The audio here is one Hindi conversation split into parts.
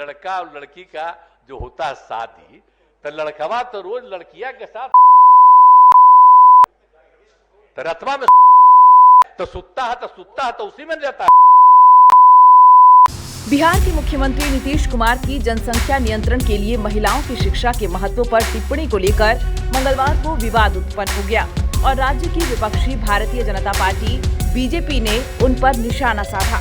लड़का और लड़की का जो होता है शादी, तो लड़कवा तो रोज लड़किया के साथ तो रतवा में तो सुतता है तो उसी में रहता है। बिहार के मुख्यमंत्री नीतीश कुमार की जनसंख्या नियंत्रण के लिए महिलाओं की शिक्षा के महत्व पर टिप्पणी को लेकर मंगलवार को विवाद उत्पन्न हो गया और राज्य की विपक्षी भारतीय जनता पार्टी बीजेपी ने उन पर निशाना साधा।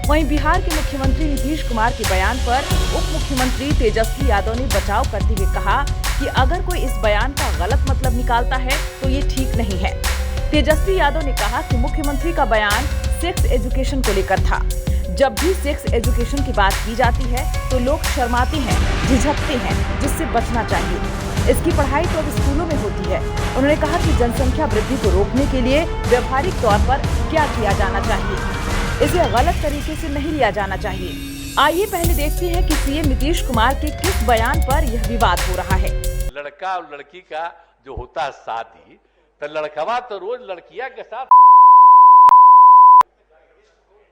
वहीं बिहार के मुख्यमंत्री नीतीश कुमार के बयान पर उप मुख्यमंत्री तेजस्वी यादव ने बचाव करते हुए कहा कि अगर कोई इस बयान का गलत मतलब निकालता है तो ये ठीक नहीं है। तेजस्वी यादव ने कहा कि मुख्यमंत्री का बयान सेक्स एजुकेशन को लेकर था। जब भी सेक्स एजुकेशन की बात की जाती है तो लोग शर्माते हैं, झिझकते हैं, जिससे बचना चाहिए। इसकी पढ़ाई तो अब स्कूलों में होती है। उन्होंने कहा कि जनसंख्या वृद्धि को रोकने के लिए व्यवहारिक तौर पर क्या किया जाना चाहिए, इसे गलत तरीके से नहीं लिया जाना चाहिए। आइए पहले देखते हैं कि सीएम नीतीश कुमार के किस बयान पर यह विवाद हो रहा है। लड़का और लड़की का जो होता है शादी, तो लड़कवा तो रोज लड़किया के साथ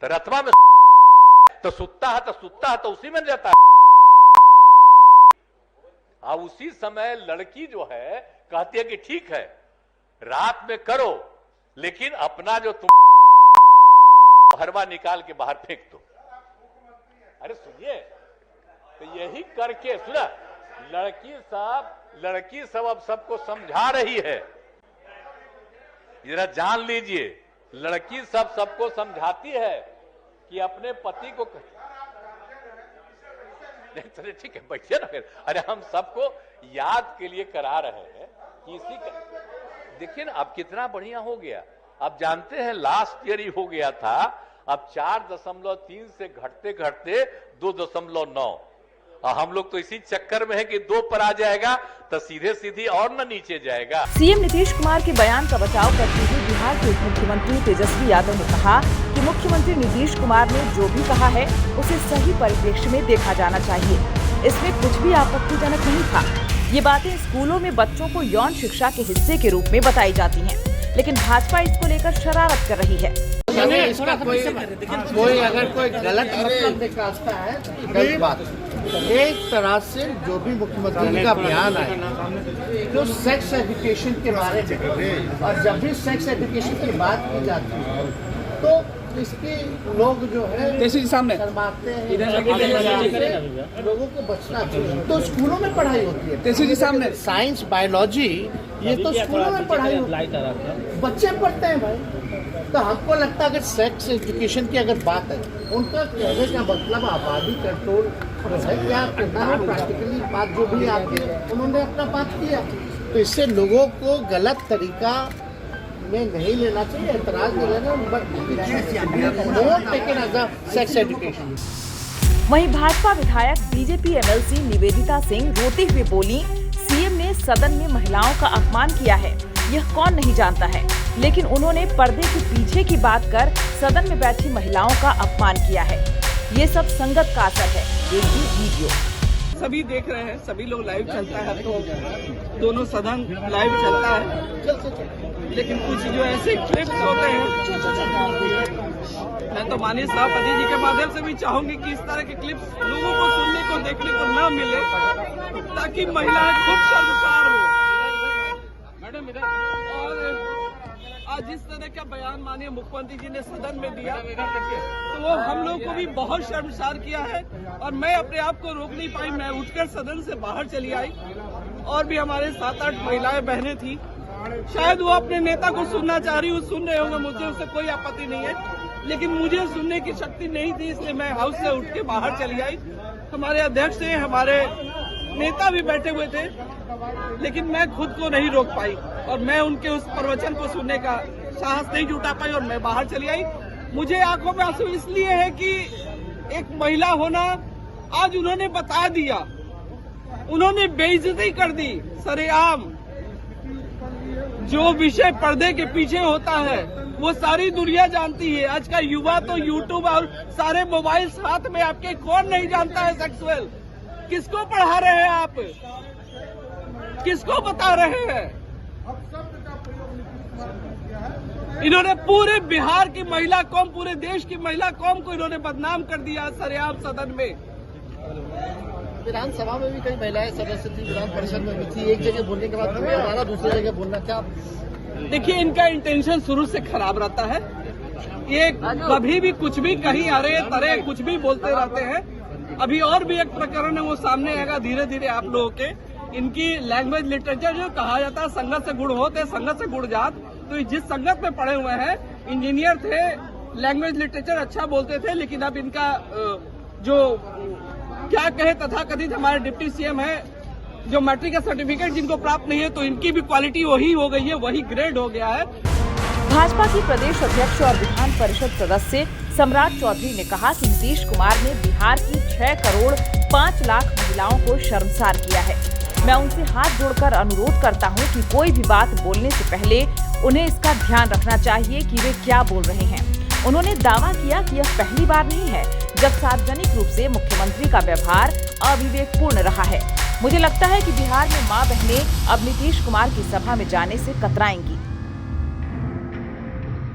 तो रतवा में तो सुतता है तो उसी में रहता है। अब उसी समय लड़की जो है कहती है कि ठीक है रात में करो, लेकिन अपना जो तुम हरवा निकाल के बाहर फेंक दो। अरे सुनिए, तो यही करके सुना, लड़की सब अब सबको समझा रही है। जरा जान लीजिए, लड़की सबको समझाती है कि अपने पति को चलिए ठीक है बैठिए ना फिर। अरे हम सबको याद के लिए करा रहे हैं कि इसी का देखिए ना अब कितना बढ़िया हो गया। अब जानते हैं लास्ट ईयर ही हो गया था, अब 4.3 से घटते घटते 2.9। हम लोग तो इसी चक्कर में है कि 2 पर आ जाएगा तो सीधी और न नीचे जाएगा। सीएम नीतीश कुमार के बयान का बचाव करते हुए बिहार के उप मुख्यमंत्री तेजस्वी यादव ने कहा कि मुख्यमंत्री नीतीश कुमार ने जो भी कहा है उसे सही परिप्रेक्ष्य में देखा जाना चाहिए। इसमें कुछ भी आपत्तिजनक नहीं था। ये बातें स्कूलों में बच्चों को यौन शिक्षा के हिस्से के रूप में बताई जाती हैं, लेकिन भाजपा इसको लेकर शरारत कर रही है। इसका कोई अगर कोई गलत मतलब निकालता है तो गलत बात। एक तरह से जो भी मुख्यमंत्री का बयान है जो सेक्स एजुकेशन के बारे में, और जब भी सेक्स एजुकेशन की बात की जाती है तो इसके लोग जो है शर्माते हैं, लोगों को बचना चाहिए। तो स्कूलों में पढ़ाई होती है, तेजी सामने साइंस बायोलॉजी ये तो स्कूलों में पढ़ाई होती है, बच्चे पढ़ते हैं भाई। तो हमको लगता है अगर सेक्स एजुकेशन की अगर बात है, उनका कहने का मतलब आबादी कंट्रोल है क्या करना है, प्रैक्टिकली बात जो भी आपके उन्होंने अपना बात किया, तो इससे लोगों को गलत तरीका में नहीं लेना चाहिए, एतराज नहीं लेना, बट सेक्स एजुकेशन। वहीं भाजपा विधायक बीजेपी एमएलसी निवेदिता सिंह रोते हुए बोली, सीएम ने सदन में महिलाओं का अपमान किया है, यह कौन नहीं जानता है, लेकिन उन्होंने पर्दे के पीछे की बात कर सदन में बैठी महिलाओं का अपमान किया है। ये सब संगत का असर है। देखिए वीडियो। सभी देख रहे हैं, सभी लोग लाइव चलता है तो दोनों सदन लाइव चलता है, लेकिन कुछ जो ऐसे क्लिप्स होते हैं, मैं तो माननीय सभापति जी के माध्यम से भी चाहूंगी कि इस तरह के क्लिप्स लोगों को सुनने को देखने को न मिले, ताकि महिलाएं खुद शर्मसार हो। मैडम इधर, और आज जिस तरह का बयान माननीय मुख्यमंत्री जी ने सदन में दिया तो वो हम लोग को भी बहुत शर्मसार किया है, और मैं अपने आप को रोक नहीं पाई, मैं उठकर सदन से बाहर चली आई। और भी हमारे 7-8 महिलाएं बहनें थी, शायद वो अपने नेता को सुनना चाह रही, वो सुन रहे होंगे, मुझे उससे कोई आपत्ति नहीं है, लेकिन मुझे सुनने की शक्ति नहीं थी, इसलिए मैं हाउस से उठ के बाहर चली आई। हमारे अध्यक्ष थे, हमारे नेता भी बैठे हुए थे, लेकिन मैं खुद को नहीं रोक पाई और मैं उनके उस प्रवचन को सुनने का साहस नहीं जुटा पाई और मैं बाहर चली आई। मुझे आंखों में आंसू इसलिए है कि एक महिला होना, आज उन्होंने बता दिया, उन्होंने बेइज्जती कर दी सरेआम। जो विषय पर्दे के पीछे होता है वो सारी दुनिया जानती है। आज का युवा तो यूट्यूब और सारे मोबाइल हाथ में आपके, कौन नहीं जानता है सेक्सुअल। किसको पढ़ा रहे हैं आप, किसको बता रहे हैं? इन्होंने पूरे बिहार की महिला कौम, पूरे देश की महिला कौम को इन्होंने बदनाम कर दिया सरेआम सदन में। विधानसभा में भी कई महिलाएं सदस्य थी, विधान परिषद में भी थी, एक जगह बोलने के बाद दोबारा दूसरी जगह बोलना, क्या? देखिए, इनका इंटेंशन शुरू से खराब रहता है। ये कभी भी कुछ भी कहीं अरे तरे कुछ भी बोलते रहते हैं। अभी और भी एक प्रकरण है, वो सामने आएगा धीरे धीरे आप लोगों के। इनकी लैंग्वेज लिटरेचर जो कहा जाता है संगत से गुण होते, संगत से गुण जात, तो जिस संगत में पढ़े हुए हैं, इंजीनियर थे, लैंग्वेज लिटरेचर अच्छा बोलते थे, लेकिन अब इनका जो क्या कहे तथाकथित हमारे डिप्टी सीएम है, जो मैट्रिक का सर्टिफिकेट जिनको प्राप्त नहीं है, तो इनकी भी क्वालिटी वही हो गई है, वही ग्रेड हो गया है। भाजपा की प्रदेश अध्यक्ष और विधान परिषद सदस्य सम्राट चौधरी ने कहा कि नीतीश कुमार ने बिहार की 6 करोड़ 5 लाख महिलाओं को शर्मसार किया है। मैं उनसे हाथ जोड़कर अनुरोध करता हूं कि कोई भी बात बोलने से पहले उन्हें इसका ध्यान रखना चाहिए कि वे क्या बोल रहे हैं। उन्होंने दावा किया कि यह पहली बार नहीं है जब सार्वजनिक रूप से मुख्यमंत्री का व्यवहार अविवेकपूर्ण रहा है। मुझे लगता है कि बिहार में मां बहनें अब नीतीश कुमार की सभा में जाने से कतराएंगी।